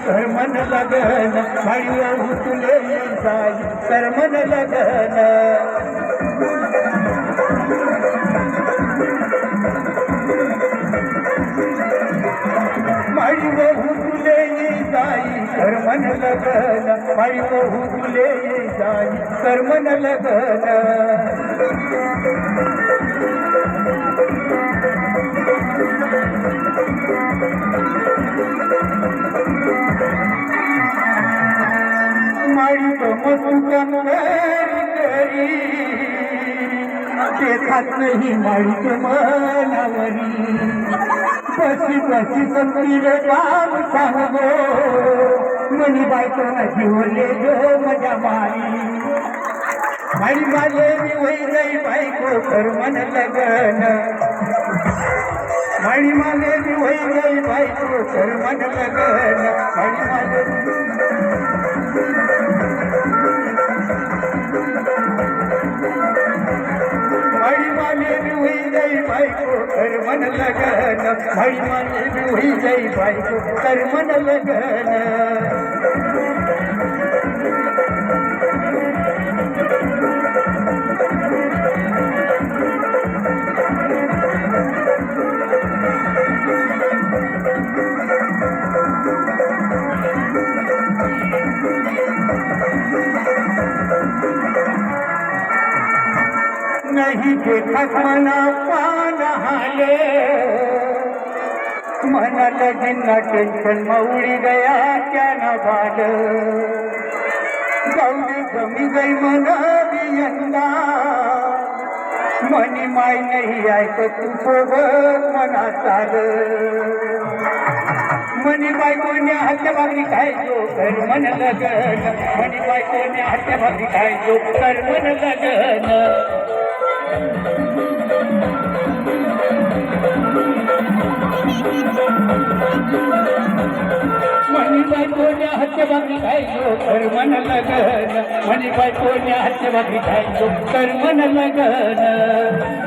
Karman लगन माळीवर तुले जाई कर्मन लगन माळी बहू तुले जाई कर्मन लगन माळी बहू तुले जाई कर्मन लगन माळी मधुकन करी शेतात नाही माळी मनावरी पशी पशी संपीले काम सांगो मनी बायको ना जीवले गो मजा मारी माळी माझे मी होई जाई बायको कर्मन लगन माळी माझे मी होई जाई बायको कर्मन लगन माळी माझे माळी माझे मी होई जाई बायको कर्मन लगन माळी माझे मी होई जाई बायको कर्मन लगन नहीं देखत मना पान हाले मना लगीन ना टेंशन मौड़ी गया क्या न बाल गौरी गमी गई मना बियंदा मनी माई नहीं आय तो तू सोबत मना चाल मनी बायकोने हातच्या भाकरी खायचो कर्मन लगन मनी बायकोने हातच्या भाकरी खायचो कर्मन लगन मनी बायकोने हातच्या भाकरी खायचो कर्मन लगन मनी बायकोने हातच्या भाकरी खायचो कर्मन लगन